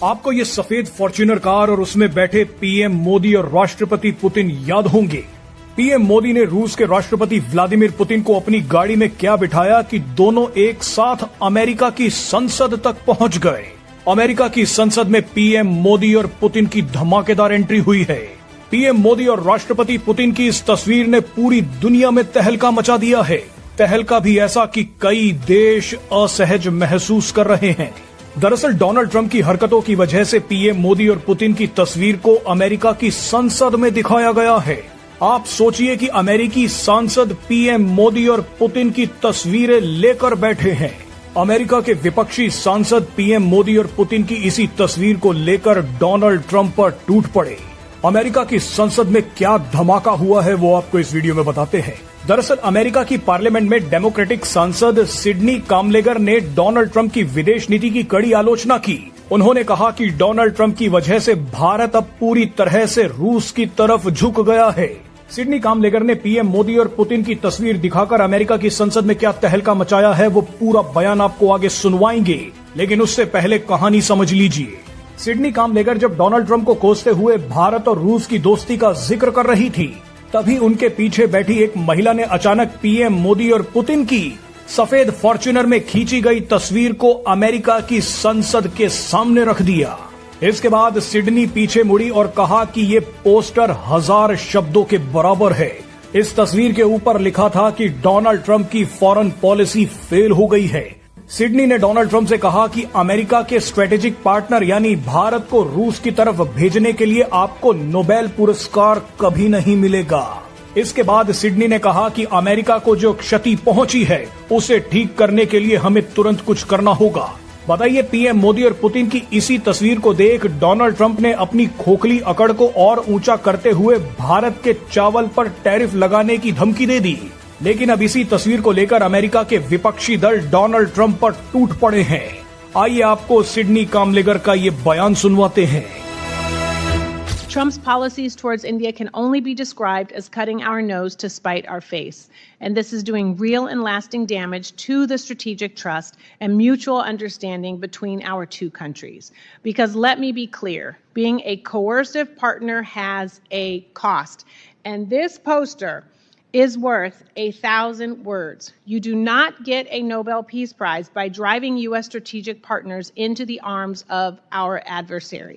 आपको ये सफेद फॉर्च्यूनर कार और उसमें बैठे पीएम मोदी और राष्ट्रपति पुतिन याद होंगे। पीएम मोदी ने रूस के राष्ट्रपति व्लादिमीर पुतिन को अपनी गाड़ी में क्या बिठाया कि दोनों एक साथ अमेरिका की संसद तक पहुंच गए। अमेरिका की संसद में पीएम मोदी और पुतिन की धमाकेदार एंट्री हुई है। पीएम मोदी और राष्ट्रपति पुतिन की इस तस्वीर ने पूरी दुनिया में तहलका मचा दिया है। तहलका भी ऐसा कि कई देश असहज महसूस कर रहे हैं। दरअसल डोनाल्ड ट्रंप की हरकतों की वजह से पीएम मोदी और पुतिन की तस्वीर को अमेरिका की संसद में दिखाया गया है। आप सोचिए कि अमेरिकी सांसद पीएम मोदी और पुतिन की तस्वीरें लेकर बैठे हैं। अमेरिका के विपक्षी सांसद पीएम मोदी और पुतिन की इसी तस्वीर को लेकर डोनाल्ड ट्रंप पर टूट पड़े। अमेरिका की संसद में क्या धमाका हुआ है वो आपको इस वीडियो में बताते हैं। दरअसल अमेरिका की पार्लियामेंट में डेमोक्रेटिक सांसद सिडनी कामलेगर ने डोनाल्ड ट्रंप की विदेश नीति की कड़ी आलोचना की। उन्होंने कहा कि डोनाल्ड ट्रंप की वजह से भारत अब पूरी तरह से रूस की तरफ झुक गया है। सिडनी कामलेगर ने पीएम मोदी और पुतिन की तस्वीर दिखाकर अमेरिका की संसद में क्या तहलका मचाया है वो पूरा बयान आपको आगे सुनवाएंगे, लेकिन उससे पहले कहानी समझ लीजिए। सिडनी कामलेगर जब डोनाल्ड ट्रंप को कोसते हुए भारत और रूस की दोस्ती का जिक्र कर रही थी, तभी उनके पीछे बैठी एक महिला ने अचानक पीएम मोदी और पुतिन की सफेद फॉर्च्यूनर में खींची गई तस्वीर को अमेरिका की संसद के सामने रख दिया। इसके बाद सिडनी पीछे मुड़ी और कहा कि ये पोस्टर 1000 शब्दों के बराबर है। इस तस्वीर के ऊपर लिखा था कि डोनाल्ड ट्रंप की फॉरेन पॉलिसी फेल हो गई है। सिडनी ने डोनाल्ड ट्रंप से कहा कि अमेरिका के स्ट्रेटेजिक पार्टनर यानी भारत को रूस की तरफ भेजने के लिए आपको नोबेल पुरस्कार कभी नहीं मिलेगा। इसके बाद सिडनी ने कहा कि अमेरिका को जो क्षति पहुंची है उसे ठीक करने के लिए हमें तुरंत कुछ करना होगा। बताइए, पीएम मोदी और पुतिन की इसी तस्वीर को देख डोनाल्ड ट्रंप ने अपनी खोखली अकड़ को और ऊंचा करते हुए भारत के चावल पर टैरिफ लगाने की धमकी दे दी। लेकिन अब इसी तस्वीर को लेकर अमेरिका के विपक्षी दल डोनाल्ड ट्रंप पर टूट पड़े हैं। आइए आपको सिडनी कामलेगर का ये बयान सुनवाते हैं। Trump's policies towards India can only be described as cutting our nose to spite our face. And this is doing real and lasting damage to the strategic trust and mutual understanding between our two countries. Because let me be clear, being a coercive partner has a cost. And this poster is worth 1,000 words. You do not get a Nobel Peace Prize by driving U.S. strategic partners into the arms of our adversary.